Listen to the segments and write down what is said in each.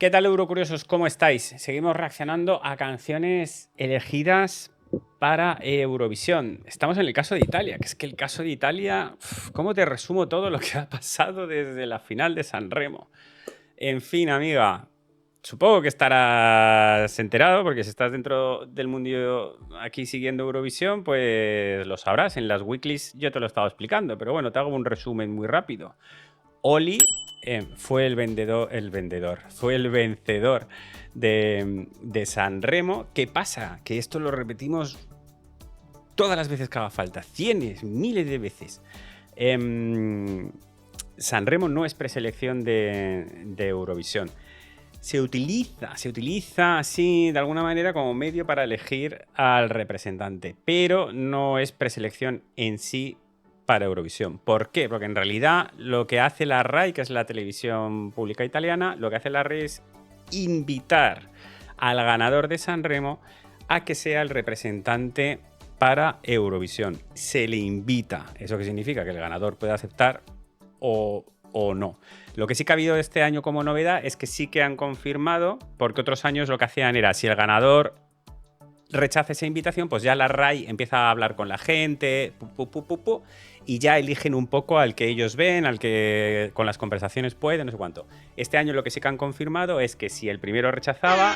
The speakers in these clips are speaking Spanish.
¿Qué tal, Eurocuriosos? ¿Cómo estáis? Seguimos reaccionando a canciones elegidas para Eurovisión. Estamos en el caso de Italia, que es que el caso de Italia, ¿cómo te resumo todo lo que ha pasado desde la final de Sanremo? En fin, amiga, supongo que estarás enterado, porque si estás dentro del mundo aquí siguiendo Eurovisión, pues lo sabrás. En las weeklies yo te lo he estado explicando, pero bueno, te hago un resumen muy rápido. Oli fue el vencedor de Sanremo. ¿Qué pasa? Que esto lo repetimos todas las veces que haga falta, cientos, miles de veces. Sanremo no es preselección de Eurovisión. Se utiliza así de alguna manera como medio para elegir al representante, pero no es preselección en sí para Eurovisión. ¿Por qué? Porque en realidad lo que hace la RAI, que es la televisión pública italiana, lo que hace la RAI es invitar al ganador de Sanremo a que sea el representante para Eurovisión. Se le invita. ¿Eso qué significa? Que el ganador puede aceptar o no. Lo que sí que ha habido este año como novedad es que sí que han confirmado, porque otros años lo que hacían era, si el ganador rechaza esa invitación, pues ya la RAI empieza a hablar con la gente, y ya eligen un poco al que ellos ven, al que con las conversaciones pueden, no sé cuánto. Este año lo que sí que han confirmado es que si el primero rechazaba,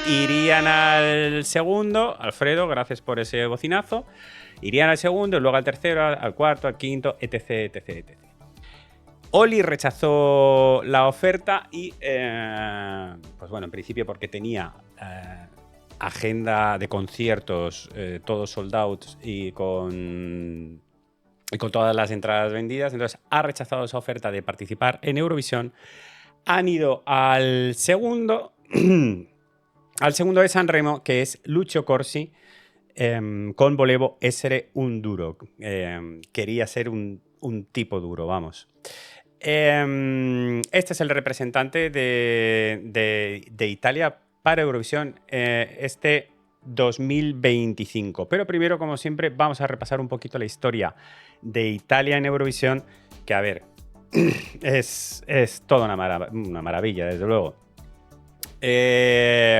irían al segundo. Alfredo, gracias por ese bocinazo. Irían al segundo, luego al tercero, al cuarto, al quinto, etc, etc, etc. Oli rechazó la oferta y, pues bueno, en principio porque tenía agenda de conciertos, todos sold out y con todas las entradas vendidas, entonces ha rechazado esa oferta de participar en Eurovisión. Han ido al segundo, al segundo de Sanremo, que es Lucio Corsi, con Volevo essere un duro. Quería ser un tipo duro, vamos. Este es el representante de Italia para Eurovisión este 2025. Pero primero, como siempre, vamos a repasar un poquito la historia de Italia en Eurovisión, que a ver, es toda una maravilla, desde luego.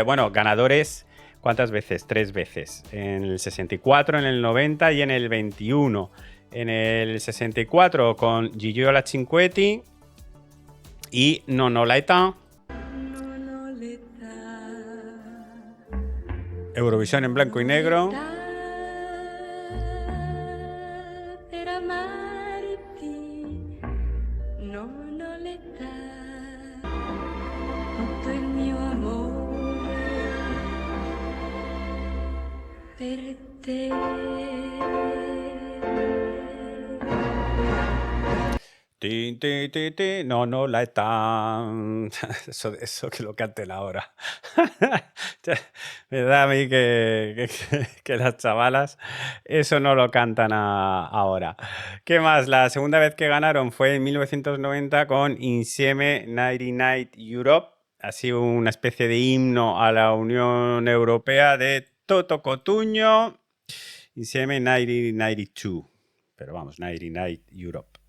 Bueno, ganadores, ¿cuántas veces? 3 veces. En el 64, en el 90 y en el 21. En el 64 con Gigiola Cinquetti y Nonoleta. Eurovisión en blanco y negro. No, la tan. Eso que lo canten ahora. Me da a mí que las chavalas eso no lo cantan ahora. ¿Qué más? La segunda vez que ganaron fue en 1990 con Insieme 99 Europe, así una especie de himno a la Unión Europea de Toto Cotugno. Insieme 1992. Pero vamos, 99 Europe.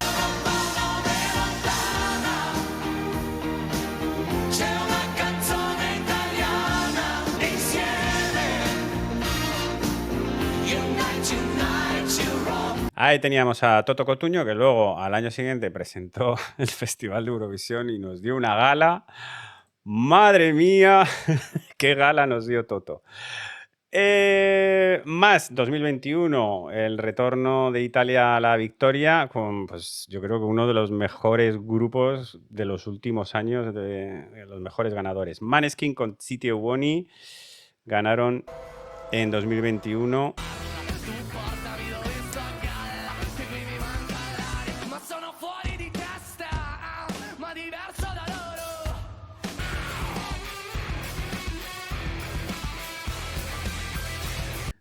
Ahí teníamos a Toto Cotugno, que luego al año siguiente presentó el Festival de Eurovisión y nos dio una gala. ¡Madre mía! ¡Qué gala nos dio Toto! Más 2021, el retorno de Italia a la victoria con, pues, yo creo que uno de los mejores grupos de los últimos años, de los mejores ganadores. Måneskin con City of Bonnie ganaron en 2021.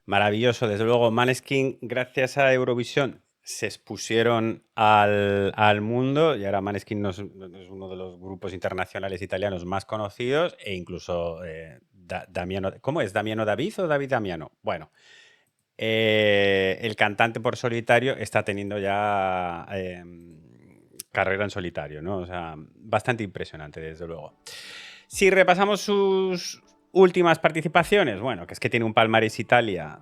Maravilloso, desde luego. Måneskin, gracias a Eurovisión, se expusieron al mundo y ahora Måneskin es uno de los grupos internacionales italianos más conocidos e incluso Damiano. ¿Cómo es? ¿Damiano David o David Damiano? Bueno, el cantante por solitario está teniendo ya carrera en solitario, ¿no? O sea, bastante impresionante, desde luego. Si repasamos sus últimas participaciones, bueno, que es que tiene un palmarés Italia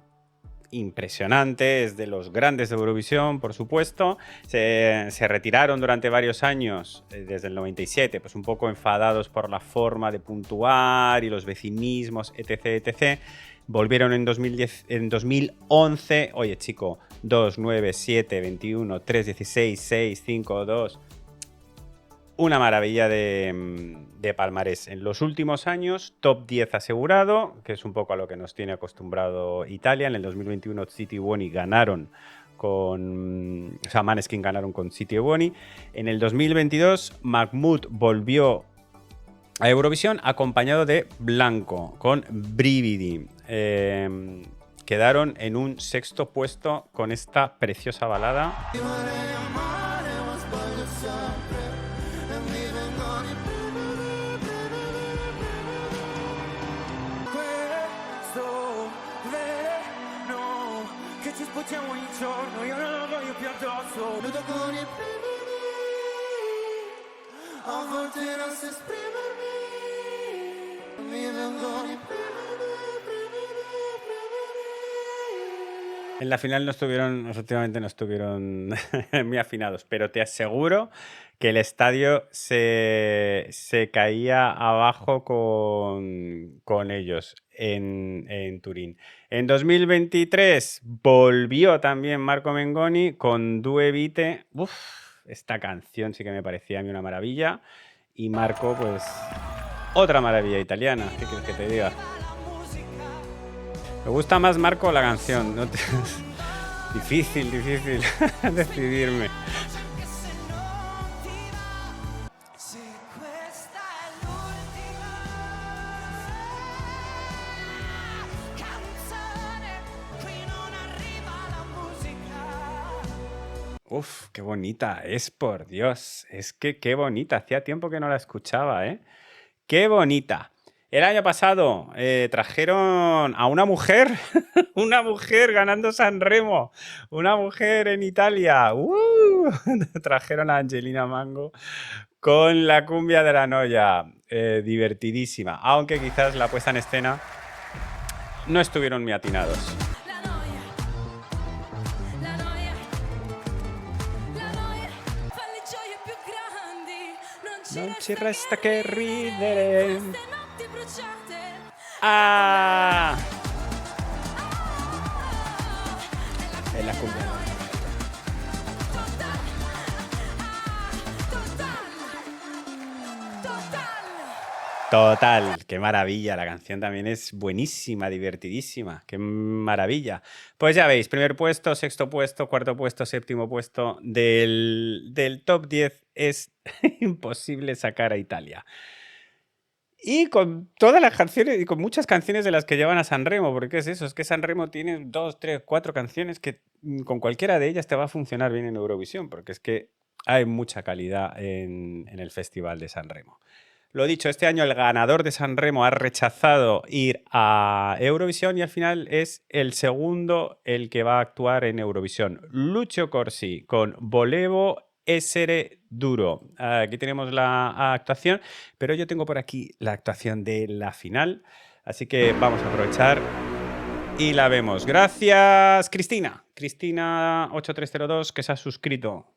impresionante, es de los grandes de Eurovisión, por supuesto. Se retiraron durante varios años, desde el 97, pues un poco enfadados por la forma de puntuar y los vecinismos, etc, etc. Volvieron en 2010, en 2011. Oye, chico, 2, 9, 7, 21, 3, 16, 6, 5, 2. Una maravilla de palmarés. En los últimos años, top 10 asegurado, que es un poco a lo que nos tiene acostumbrado Italia. En el 2021, City Buoni ganaron con... O sea, Maneskin ganaron con City Buoni. En el 2022, Mahmood volvió a Eurovisión acompañado de Blanco, con Brividi. Quedaron en un sexto puesto con esta preciosa balada. En la final efectivamente no estuvieron muy afinados, pero te aseguro que el estadio se caía abajo con ellos en Turín. En 2023 volvió también Marco Mengoni con Due Vite. Uf, esta canción sí que me parecía a mí una maravilla. Y Marco, pues, otra maravilla italiana. ¿Qué quieres que te diga? Me gusta más Marco la canción. ¿No? Difícil decidirme. Uf, qué bonita es, por Dios. Es que qué bonita. Hacía tiempo que no la escuchaba, ¿eh? Qué bonita. El año pasado trajeron a una mujer, una mujer ganando Sanremo, una mujer en Italia. Trajeron a Angelina Mango con la cumbia de la Noia. Divertidísima, aunque quizás la puesta en escena no estuvieron muy atinados. Non ci resta che ridere. Ah! È la cumbia. Total, qué maravilla, la canción también es buenísima, divertidísima, qué maravilla. Pues ya veis, primer puesto, sexto puesto, cuarto puesto, séptimo puesto del top 10 es imposible sacar a Italia. Y con todas las canciones, y con muchas canciones de las que llevan a Sanremo, porque es eso, es que Sanremo tiene 2, 3, 4 canciones que con cualquiera de ellas te va a funcionar bien en Eurovisión, porque es que hay mucha calidad en el Festival de Sanremo. Lo dicho, este año el ganador de Sanremo ha rechazado ir a Eurovisión y al final es el segundo el que va a actuar en Eurovisión. Lucio Corsi con Volevo Essere Duro. Aquí tenemos la actuación, pero yo tengo por aquí la actuación de la final, así que vamos a aprovechar y la vemos. Gracias, Cristina. Cristina8302, que se ha suscrito.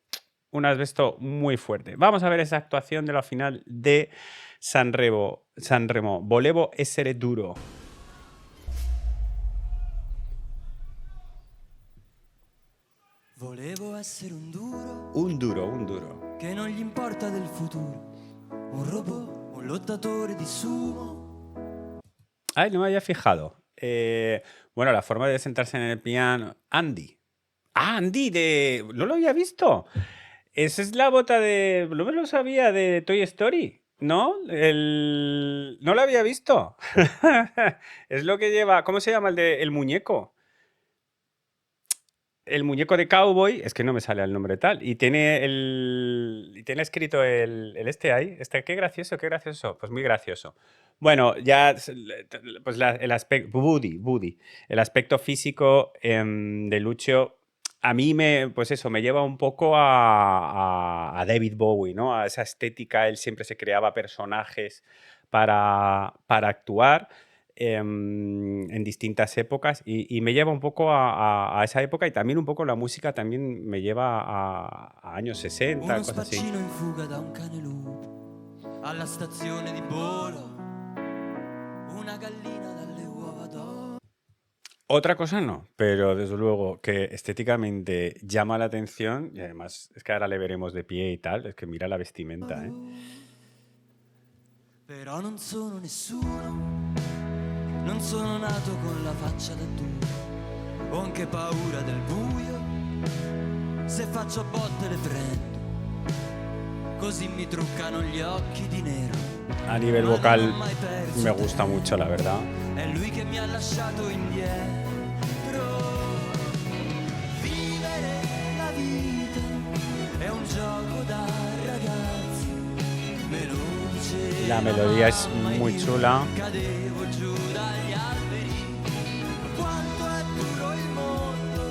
Un asbesto muy fuerte. Vamos a ver esa actuación de la final de Sanremo. Volevo essere duro. Volevo essere un duro. Un duro. Che non gli importa del futuro. Un robot, un lottatore di sumo. Ay, no me había fijado. Bueno, la forma de sentarse en el piano. Andy. Ah, Andy, no lo había visto. Esa es la bota de... No me lo sabía, de Toy Story, ¿no? No lo había visto. Es lo que lleva... ¿Cómo se llama el muñeco? El muñeco de cowboy, es que no me sale el nombre tal, y tiene escrito el este ahí. Qué gracioso. Pues muy gracioso. Bueno, ya pues el aspecto... Woody. El aspecto físico de Lucio... A mí me lleva un poco a David Bowie, ¿no? A esa estética. Él siempre se creaba personajes para actuar en distintas épocas y me lleva un poco a esa época y también un poco la música también me lleva a años 60, Uno cosas así. spaccino in fuga da un cane lupo alla stazione di Bolo, una gallina dalle uova d'oro. Otra cosa no, pero desde luego que estéticamente llama la atención y además es que ahora le veremos de pie y tal, es que mira la vestimenta, ¿eh? Però non sono nessuno, non sono nato con la faccia da duro, ho anche paura del buio, se faccio botte le prendo, così mi truccano gli occhi di nero. A nivel vocal me gusta mucho, la verdad. È lui che mi ha lasciato indietro. Vivere la vita è un gioco da ragazzi, me lo diceva La melodía es muy chula. cadevo giù dagli alberi. Quanto è duro il mondo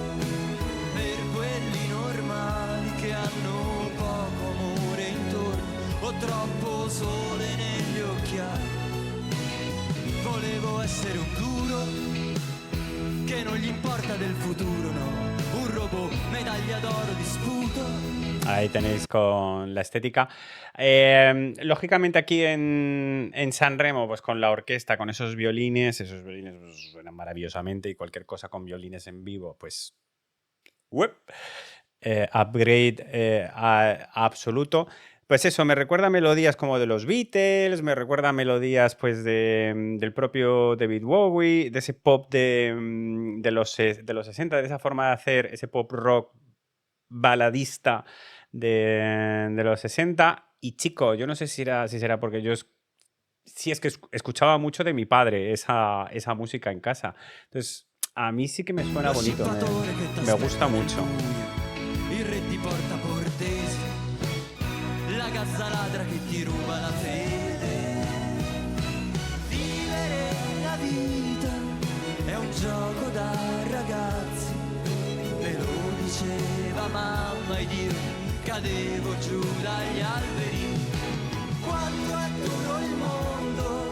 per quelli normali che hanno poco amore intorno o troppo sole negli occhiali. Volevo essere un duro che non gli importa del futuro, no, un robot, medaglia d'oro di sputo. Ahí tenéis con la estética. Lógicamente aquí en San Remo, pues con la orquesta, con esos violines pues, suenan maravillosamente y cualquier cosa con violines en vivo, pues upgrade absoluto. Pues eso, me recuerda a melodías como de los Beatles, me recuerda a melodías pues del propio David Bowie, de ese pop de los 60, de esa forma de hacer ese pop rock baladista de los 60. Y chico, yo no sé si será porque sí es que escuchaba mucho de mi padre esa música en casa. Entonces, a mí sí que me suena bonito, me gusta mucho. Il re ti porta Portesi, la gazza ladra che ti ruba la fede. Vivere la vita è un gioco da ragazzi, me lo diceva mamma ed io cadevo giù dagli alberi. Quanto è duro il mondo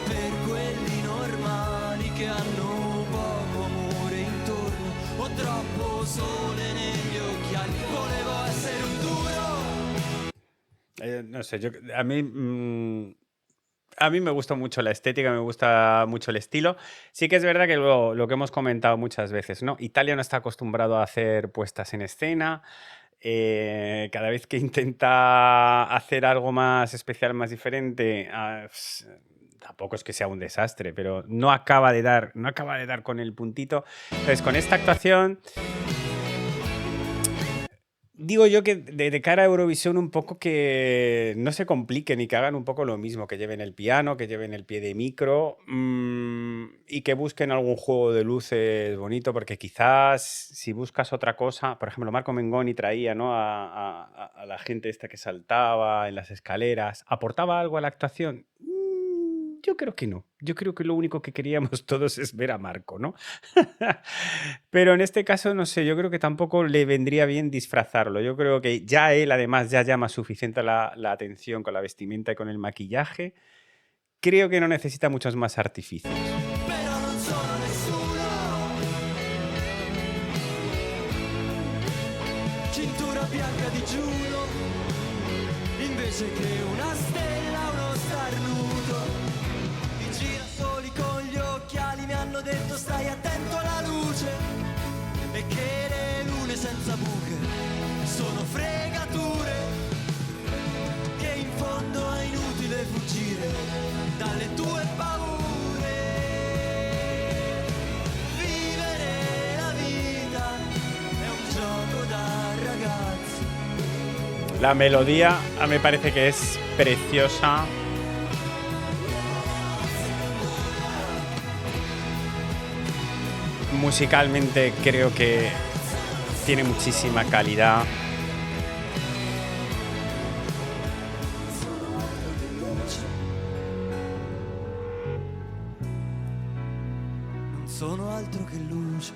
per quelli normali che hanno poco amore intorno o troppo sole negli occhiali. Volevo essere un duro. No sé, a mí me gusta mucho la estética, me gusta mucho el estilo. Sí que es verdad que lo que hemos comentado muchas veces, ¿no? Italia no está acostumbrado a hacer puestas en escena. Cada vez que intenta hacer algo más especial, más diferente, tampoco es que sea un desastre, pero no acaba de dar con el puntito. Entonces, con esta actuación, digo yo que de cara a Eurovisión un poco que no se compliquen y que hagan un poco lo mismo, que lleven el piano, que lleven el pie de micro y que busquen algún juego de luces bonito, porque quizás si buscas otra cosa, por ejemplo, Marco Mengoni traía, ¿no? a la gente esta que saltaba en las escaleras, ¿aportaba algo a la actuación? Yo creo que no. Yo creo que lo único que queríamos todos es ver a Marco, ¿no? Pero en este caso, no sé, yo creo que tampoco le vendría bien disfrazarlo. Yo creo que ya él, además, ya llama suficiente la atención con la vestimenta y con el maquillaje. Creo que no necesita muchos más artificios. Però non sono nessuno, cintura bianca digiuno, invece che una stella, uno starnuto. I girasoli con gli occhiali mi hanno detto stai attento alla luce e che le lune senza buche sono fregature, che in fondo è inutile fuggire dalle tue paure. Vivere la vita è un gioco da ragazzi. La melodía me parece que es preciosa. Musicalmente creo que tiene muchísima calidad. Non sono altro che luce.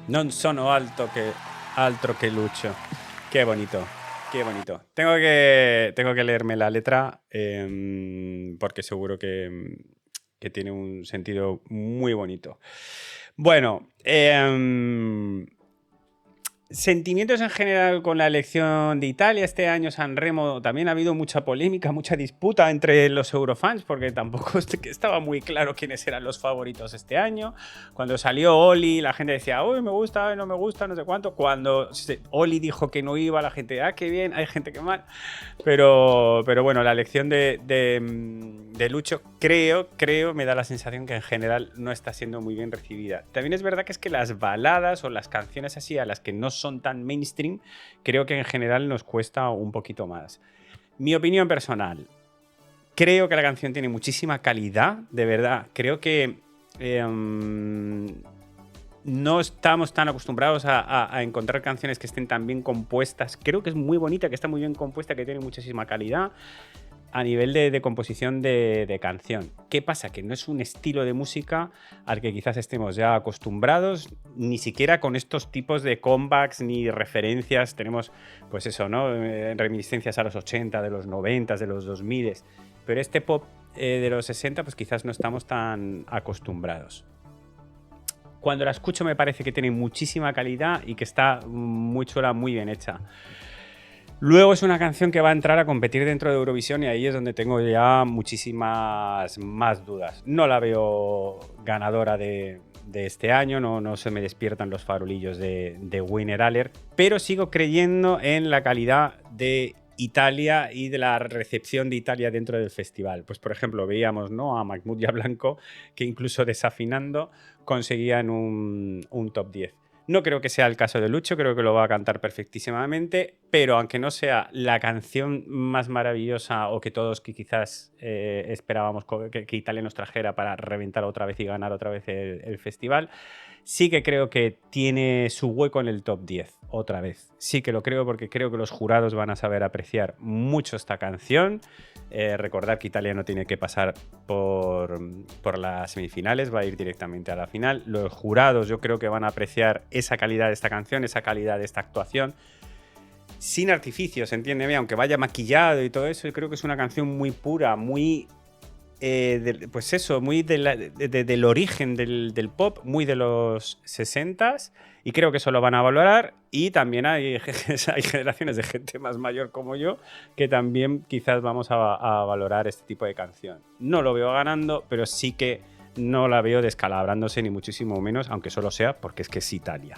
Non sono altro che Lucho. Qué bonito. Qué bonito. Tengo que leerme la letra porque seguro que tiene un sentido muy bonito. Bueno, sentimientos en general con la elección de Italia este año, Sanremo, también ha habido mucha polémica, mucha disputa entre los eurofans, porque tampoco estaba muy claro quiénes eran los favoritos este año. Cuando salió Oli, la gente decía, uy, me gusta, no me gusta, no sé cuánto. Cuando Oli dijo que no iba, la gente, qué bien, hay gente que mal. Pero bueno, la elección de Lucho, creo, me da la sensación que en general no está siendo muy bien recibida. También es verdad que es que las baladas o las canciones así a las que no son tan mainstream, creo que en general nos cuesta un poquito más. Mi opinión personal, creo que la canción tiene muchísima calidad, de verdad. Creo que no estamos tan acostumbrados a encontrar canciones que estén tan bien compuestas. Creo que es muy bonita, que está muy bien compuesta, que tiene muchísima calidad a nivel de composición de canción. ¿Qué pasa? Que no es un estilo de música al que quizás estemos ya acostumbrados, ni siquiera con estos tipos de comebacks ni referencias. Tenemos, pues eso, ¿no? Reminiscencias a los 80, de los 90, de los 2000. Pero este pop de los 60, pues quizás no estamos tan acostumbrados. Cuando la escucho me parece que tiene muchísima calidad y que está muy chula, muy bien hecha. Luego es una canción que va a entrar a competir dentro de Eurovisión y ahí es donde tengo ya muchísimas más dudas. No la veo ganadora de este año, no se me despiertan los farolillos de Winner Alert, pero sigo creyendo en la calidad de Italia y de la recepción de Italia dentro del festival. Pues por ejemplo veíamos, ¿no?, a Mahmoud Blanco que incluso desafinando conseguían un top 10. No creo que sea el caso de Lucho, creo que lo va a cantar perfectísimamente, pero aunque no sea la canción más maravillosa o que todos que quizás esperábamos que Italia nos trajera para reventar otra vez y ganar otra vez el festival, sí que creo que tiene su hueco en el top 10 otra vez. Sí que lo creo porque creo que los jurados van a saber apreciar mucho esta canción. Recordar que Italia no tiene que pasar por las semifinales, va a ir directamente a la final. Los jurados yo creo que van a apreciar esa calidad de esta canción, esa calidad de esta actuación. Sin artificios, entiéndeme, aunque vaya maquillado y todo eso, yo creo que es una canción muy pura, muy... pues eso, muy del origen del pop, muy de los 60s, y creo que eso lo van a valorar. Y también hay generaciones de gente más mayor como yo que también quizás vamos a valorar este tipo de canción. No lo veo ganando, pero sí que no la veo descalabrándose ni muchísimo menos, aunque solo sea porque es que es Italia.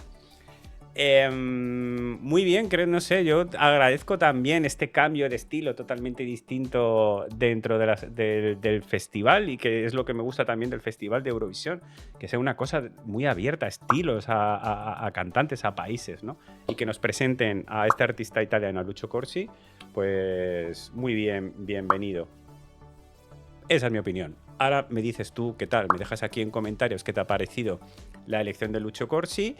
Muy bien, creo, no sé, yo agradezco también este cambio de estilo totalmente distinto dentro del festival, y que es lo que me gusta también del Festival de Eurovisión, que sea una cosa muy abierta a estilos, a cantantes, a países, ¿no? Y que nos presenten a este artista italiano, a Lucio Corsi, pues muy bien, bienvenido. Esa es mi opinión. Ahora me dices tú qué tal, me dejas aquí en comentarios qué te ha parecido la elección de Lucio Corsi,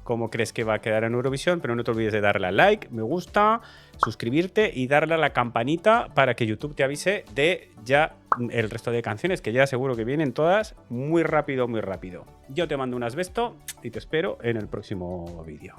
cómo crees que va a quedar en Eurovisión, pero no te olvides de darle a like, me gusta, suscribirte y darle a la campanita para que YouTube te avise de ya el resto de canciones, que ya seguro que vienen todas muy rápido, muy rápido. Yo te mando un asbesto y te espero en el próximo vídeo.